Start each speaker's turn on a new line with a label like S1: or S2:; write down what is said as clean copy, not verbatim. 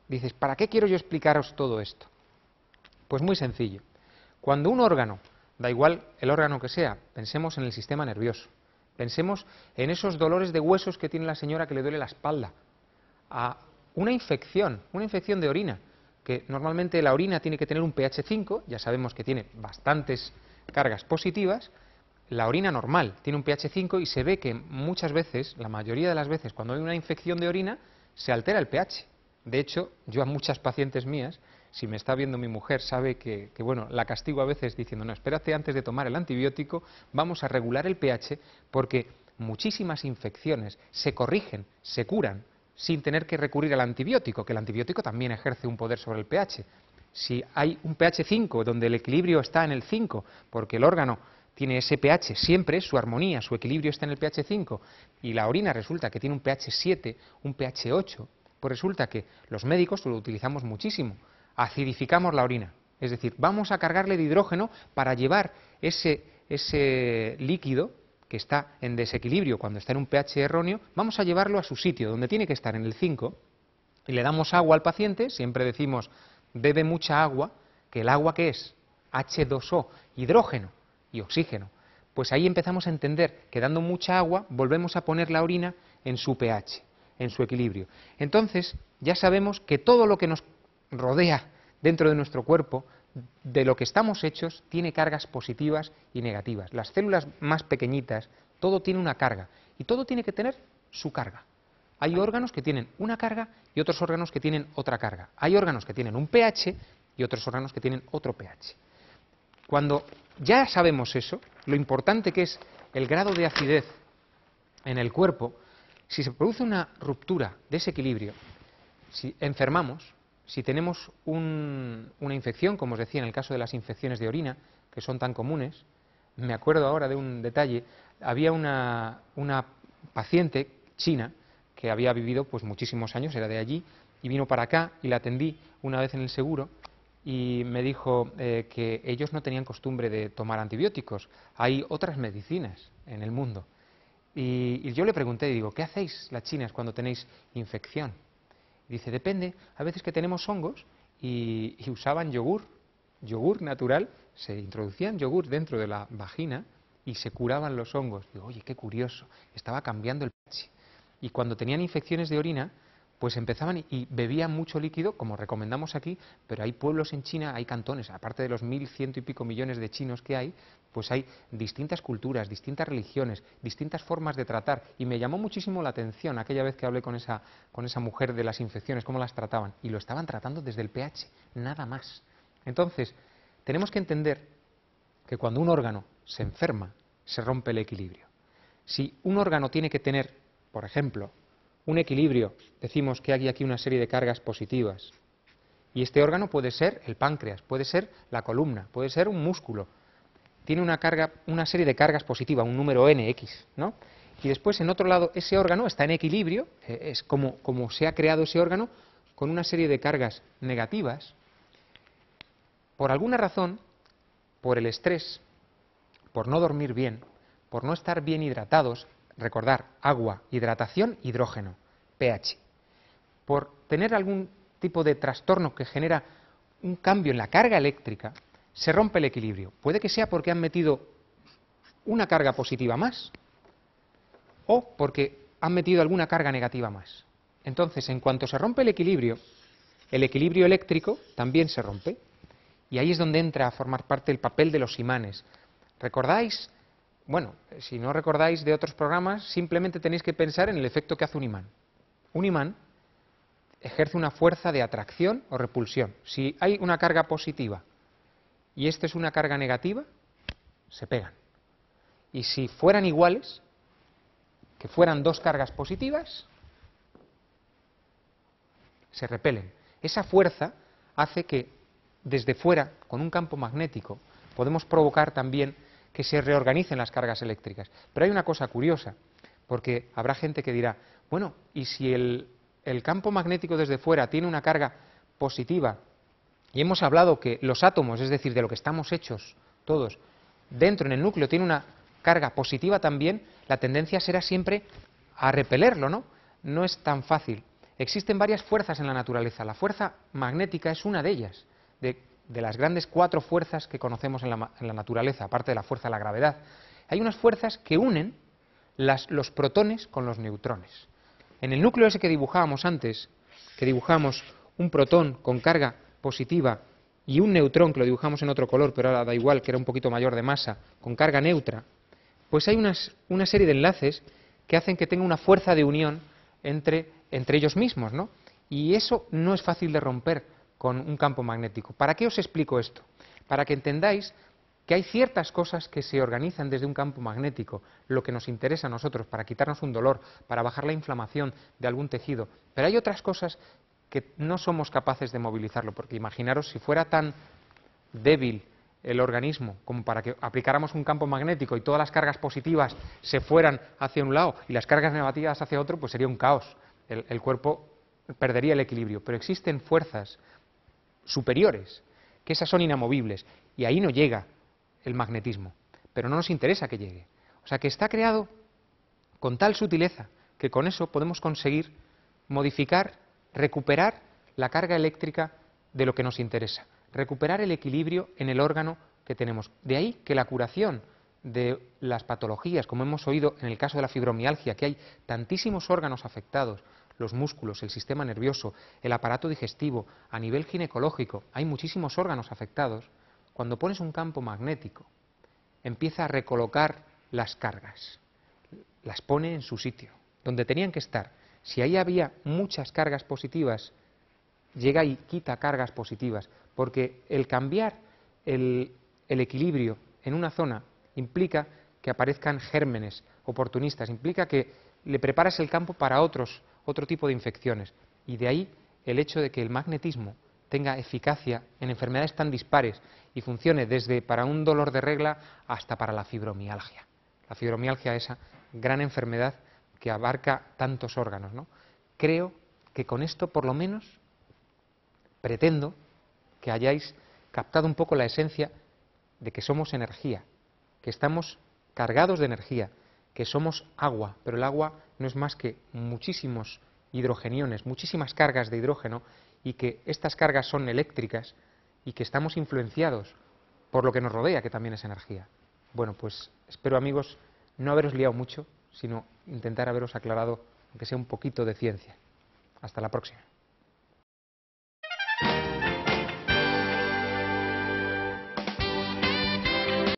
S1: Dices, ¿para qué quiero yo explicaros todo esto? Pues muy sencillo. Cuando un órgano, da igual el órgano que sea, pensemos en el sistema nervioso, pensemos en esos dolores de huesos que tiene la señora que le duele la espalda, a una infección de orina, que normalmente la orina tiene que tener un pH 5, ya sabemos que tiene bastantes cargas positivas. La orina normal tiene un pH 5 y se ve que muchas veces, la mayoría de las veces, cuando hay una infección de orina, se altera el pH. De hecho, yo a muchas pacientes mías, si me está viendo mi mujer, sabe que bueno, la castigo a veces diciendo, no, espérate antes de tomar el antibiótico, vamos a regular el pH, porque muchísimas infecciones se corrigen, se curan, sin tener que recurrir al antibiótico, que el antibiótico también ejerce un poder sobre el pH. Si hay un pH 5 donde el equilibrio está en el 5, porque el órgano tiene ese pH, siempre su armonía, su equilibrio está en el pH 5, y la orina resulta que tiene un pH 7, un pH 8, pues resulta que los médicos lo utilizamos muchísimo, acidificamos la orina, es decir, vamos a cargarle de hidrógeno para llevar ese líquido que está en desequilibrio cuando está en un pH erróneo, vamos a llevarlo a su sitio, donde tiene que estar, en el 5, y le damos agua al paciente, siempre decimos, bebe mucha agua, que el agua ¿qué es? H2O, hidrógeno y oxígeno. Pues ahí empezamos a entender que dando mucha agua volvemos a poner la orina en su pH, en su equilibrio. Entonces ya sabemos que todo lo que nos rodea dentro de nuestro cuerpo, de lo que estamos hechos, tiene cargas positivas y negativas. Las células más pequeñitas, todo tiene una carga y todo tiene que tener su carga. Hay órganos que tienen una carga y otros órganos que tienen otra carga. Hay órganos que tienen un pH y otros órganos que tienen otro pH. Cuando ya sabemos eso, lo importante que es el grado de acidez en el cuerpo, si se produce una ruptura de ese equilibrio, si enfermamos, si tenemos una infección, como os decía en el caso de las infecciones de orina, que son tan comunes, me acuerdo ahora de un detalle, había una paciente china que había vivido pues muchísimos años, era de allí, y vino para acá y la atendí una vez en el seguro y me dijo que ellos no tenían costumbre de tomar antibióticos, hay otras medicinas en el mundo. Y yo le pregunté, digo, ¿qué hacéis las chinas cuando tenéis infección? Dice, depende, a veces que tenemos hongos y usaban yogur natural, se introducían yogur dentro de la vagina y se curaban los hongos. Digo, oye, qué curioso, estaba cambiando el pH. Y cuando tenían infecciones de orina, pues empezaban y bebían mucho líquido, como recomendamos aquí, pero hay pueblos en China, hay cantones, aparte de los 1.100 y pico millones de chinos que hay, pues hay distintas culturas, distintas religiones, distintas formas de tratar, y me llamó muchísimo la atención aquella vez que hablé con esa mujer de las infecciones, cómo las trataban, y lo estaban tratando desde el pH, nada más. Entonces, tenemos que entender que cuando un órgano se enferma, se rompe el equilibrio. Si un órgano tiene que tener, por ejemplo, un equilibrio, decimos que hay aquí una serie de cargas positivas, y este órgano puede ser el páncreas, puede ser la columna, puede ser un músculo, tiene una serie de cargas positivas, un número nx, ¿no? Y después en otro lado ese órgano está en equilibrio, es como se ha creado ese órgano, con una serie de cargas negativas. Por alguna razón, por el estrés, por no dormir bien, por no estar bien hidratados, recordar, agua, hidratación, hidrógeno, pH. Por tener algún tipo de trastorno que genera un cambio en la carga eléctrica, se rompe el equilibrio. Puede que sea porque han metido una carga positiva más o porque han metido alguna carga negativa más. Entonces, en cuanto se rompe el equilibrio eléctrico también se rompe. Y ahí es donde entra a formar parte el papel de los imanes. ¿Recordáis? Bueno, si no recordáis de otros programas, simplemente tenéis que pensar en el efecto que hace un imán. Un imán ejerce una fuerza de atracción o repulsión. Si hay una carga positiva y esta es una carga negativa, se pegan. Y si fueran iguales, que fueran dos cargas positivas, se repelen. Esa fuerza hace que desde fuera, con un campo magnético, podemos provocar también que se reorganicen las cargas eléctricas. Pero hay una cosa curiosa, porque habrá gente que dirá, bueno, ¿y si el campo magnético desde fuera tiene una carga positiva? Y hemos hablado que los átomos, es decir, de lo que estamos hechos todos, dentro en el núcleo tiene una carga positiva también, la tendencia será siempre a repelerlo, ¿no? No es tan fácil. Existen varias fuerzas en la naturaleza. La fuerza magnética es una de ellas, de las grandes 4 fuerzas que conocemos en la naturaleza, aparte de la fuerza de la gravedad. Hay unas fuerzas que unen los protones con los neutrones. En el núcleo ese que dibujábamos antes, que dibujamos un protón con carga positiva y un neutrón, que lo dibujamos en otro color, pero ahora da igual, que era un poquito mayor de masa, con carga neutra, pues hay una serie de enlaces que hacen que tenga una fuerza de unión entre ellos mismos, ¿no? Y eso no es fácil de romper con un campo magnético. ¿Para qué os explico esto? Para que entendáis que hay ciertas cosas que se organizan desde un campo magnético, lo que nos interesa a nosotros, para quitarnos un dolor, para bajar la inflamación de algún tejido, pero hay otras cosas que no somos capaces de movilizarlo, porque imaginaros si fuera tan débil el organismo como para que aplicáramos un campo magnético y todas las cargas positivas se fueran hacia un lado y las cargas negativas hacia otro, pues sería un caos. El cuerpo perdería el equilibrio. Pero existen fuerzas superiores, que esas son inamovibles, y ahí no llega el magnetismo, pero no nos interesa que llegue. O sea que está creado con tal sutileza que con eso podemos conseguir modificar, recuperar la carga eléctrica de lo que nos interesa, recuperar el equilibrio en el órgano que tenemos. De ahí que la curación de las patologías, como hemos oído en el caso de la fibromialgia, que hay tantísimos órganos afectados, los músculos, el sistema nervioso, el aparato digestivo, a nivel ginecológico, hay muchísimos órganos afectados. Cuando pones un campo magnético, empieza a recolocar las cargas, las pone en su sitio, donde tenían que estar. Si ahí había muchas cargas positivas, llega y quita cargas positivas, porque el cambiar el equilibrio en una zona implica que aparezcan gérmenes oportunistas, implica que le preparas el campo para otro tipo de infecciones. Y de ahí el hecho de que el magnetismo tenga eficacia en enfermedades tan dispares y funcione desde para un dolor de regla hasta para la fibromialgia. La fibromialgia, esa gran enfermedad que abarca tantos órganos, ¿no? Creo que con esto, por lo menos, pretendo que hayáis captado un poco la esencia de que somos energía, que estamos cargados de energía, que somos agua, pero el agua no es más que muchísimos hidrogeniones, muchísimas cargas de hidrógeno, y que estas cargas son eléctricas y que estamos influenciados por lo que nos rodea, que también es energía. Bueno, pues espero, amigos, no haberos liado mucho, sino intentar haberos aclarado, aunque sea un poquito de ciencia. Hasta la próxima.